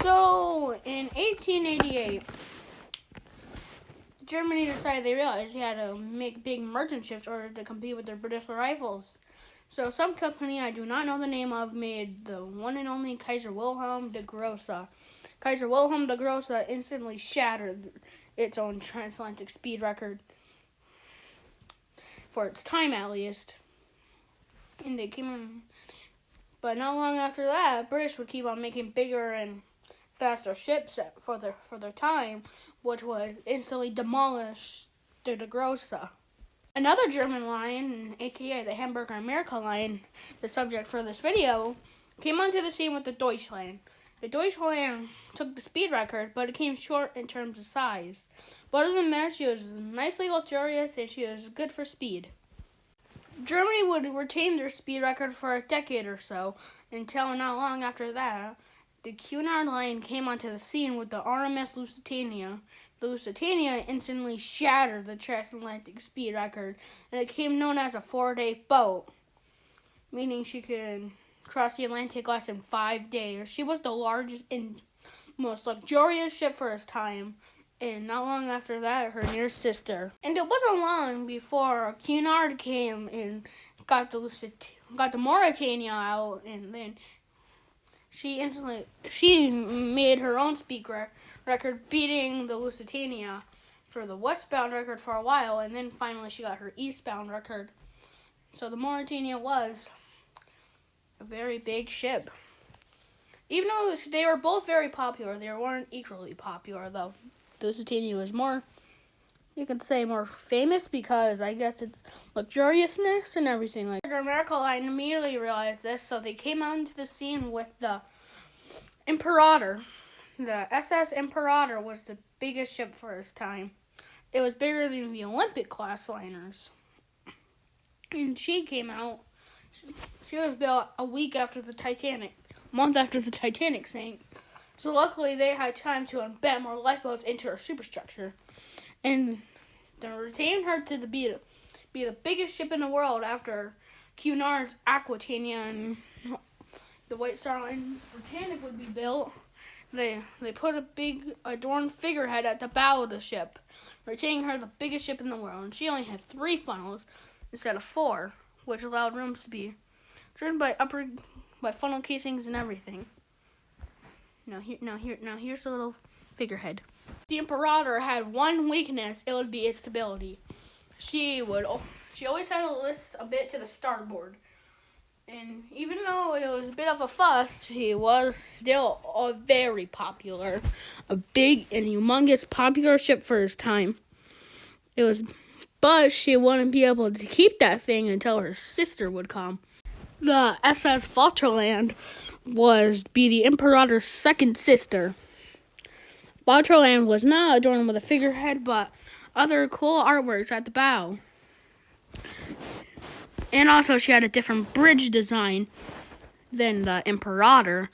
So, in 1888, Germany decided they realized they had to make big merchant ships in order to compete with their British rivals. So, some company I do not know the name of made the one and only Kaiser Wilhelm de Grosse. Kaiser Wilhelm de Grosse instantly shattered its own transatlantic speed record, for its time at least. And they came in, but not long after that, British would keep on making bigger and faster ships for their time, which would instantly demolish the De Grosse. Another German line, aka the Hamburger America line, the subject for this video, came onto the scene with the Deutschland. The Deutschland took the speed record, but it came short in terms of size. But other than that, she was nicely luxurious and she was good for speed. Germany would retain their speed record for a decade or so, until not long after that, the Cunard line came onto the scene with the RMS Lusitania. The Lusitania instantly shattered the transatlantic speed record, and it became known as a 4-day boat, meaning she could cross the Atlantic less than 5 days. She was the largest and most luxurious ship for its time, and not long after that, her near sister. And it wasn't long before Cunard came and got the Mauritania out, and then she made her own speed record, beating the Lusitania for the westbound record for a while, and then finally she got her eastbound record. So the Mauritania was a very big ship. Even though they were both very popular, they weren't equally popular, though. The Lusitania was more, you could say, more famous because I guess it's luxuriousness and everything like that. The America line immediately realized this, so they came out into the scene with the Imperator. The SS Imperator was the biggest ship for its time. It was bigger than the Olympic class liners. And she came out. She was built a week after the Titanic, a month after the Titanic sank. So luckily they had time to embed more lifeboats into her superstructure. And they retained her to be the biggest ship in the world after Cunard's Aquitania and the White Star Line's Britannic would be built. They put a big adorned figurehead at the bow of the ship, retaining her the biggest ship in the world. And she only had 3 funnels instead of 4, which allowed rooms to be driven by funnel casings and everything. Now here's the little figurehead. The Imperator had one weakness. It would be its stability. She always had to list a bit to the starboard. And even though it was a bit of a fuss, he was still a very popular, a big and humongous popular ship for his time. But she wouldn't be able to keep that thing until her sister would come. The SS Vaterland was the Imperator's second sister. Vaterland was not adorned with a figurehead, but other cool artworks at the bow. And also she had a different bridge design than the Imperator.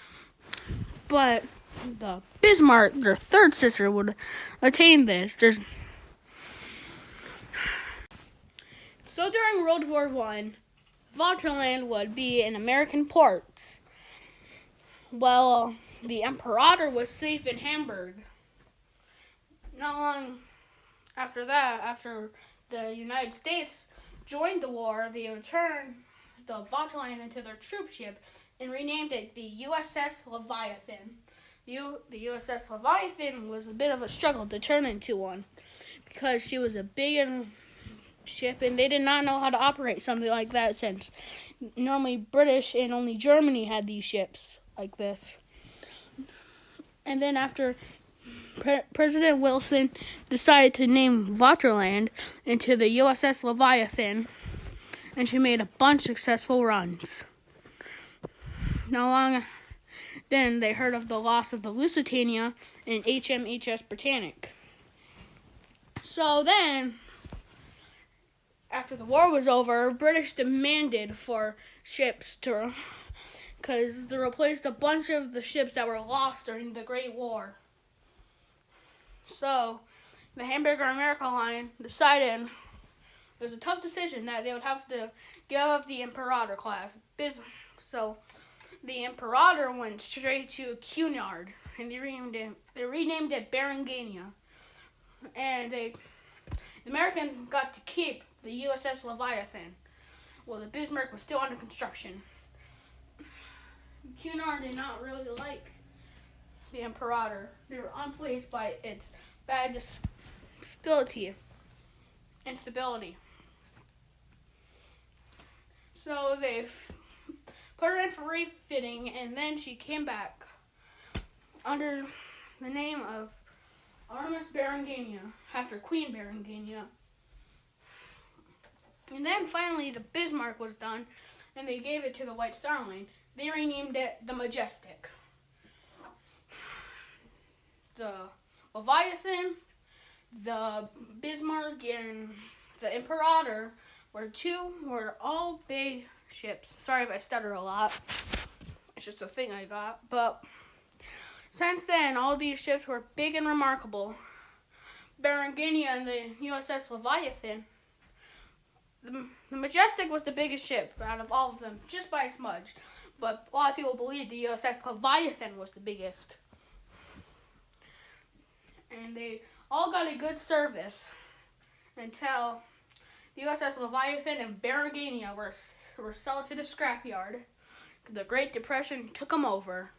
But the Bismarck, their third sister, would attain this. So during World War I, Vaterland would be in American ports, while the Imperator was safe in Hamburg. Not long after that, after the United States joined the war, they returned the Vaterland into their troop ship and renamed it the USS Leviathan. The USS Leviathan was a bit of a struggle to turn into one because she was a big ship and they did not know how to operate something like that, since normally British and only Germany had these ships like this. And then after President Wilson decided to name Vaterland into the USS Leviathan, and she made a bunch of successful runs. Not long then, they heard of the loss of the Lusitania and HMHS Britannic. So then, after the war was over, British demanded for ships because they replaced a bunch of the ships that were lost during the Great War. So, the Hamburger America line decided it was a tough decision that they would have to give up the Imperator class. So, the Imperator went straight to Cunard, and they renamed it Beringania. And the American got to keep the USS Leviathan, while the Bismarck was still under construction. Cunard did not really like the Imperator. They were unpleased by its bad instability. So they put her in for refitting, and then she came back under the name of Artemis Beringania, after Queen Beringania. And then finally the Bismarck was done, and they gave it to the White Star Line. They renamed it the Majestic. The Leviathan, the Bismarck, and the Imperator were all big ships. Sorry if I stutter a lot. It's just a thing I got. But since then, all these ships were big and remarkable. Beringania and the USS Leviathan. The Majestic was the biggest ship out of all of them, just by a smudge. But a lot of people believe the USS Leviathan was the biggest. And they all got a good service until the USS Leviathan and Beringania were sold to the scrapyard. The Great Depression took them over.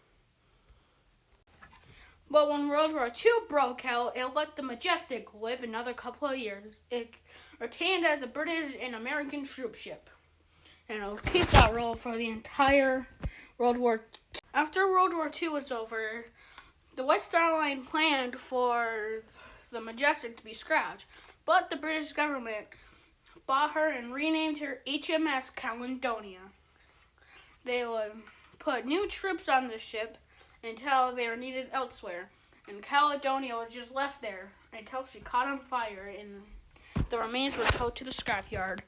But when World War II broke out, it let the Majestic live another couple of years. It retained as a British and American troop ship. And it'll keep that role for the entire World War II. After World War II was over, the White Star Line planned for the Majestic to be scrapped. But the British government bought her and renamed her HMS Caledonia. They would put new troops on the ship until they were needed elsewhere. And Caledonia was just left there until she caught on fire and the remains were towed to the scrapyard.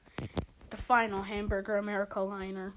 The final Hamburger America liner.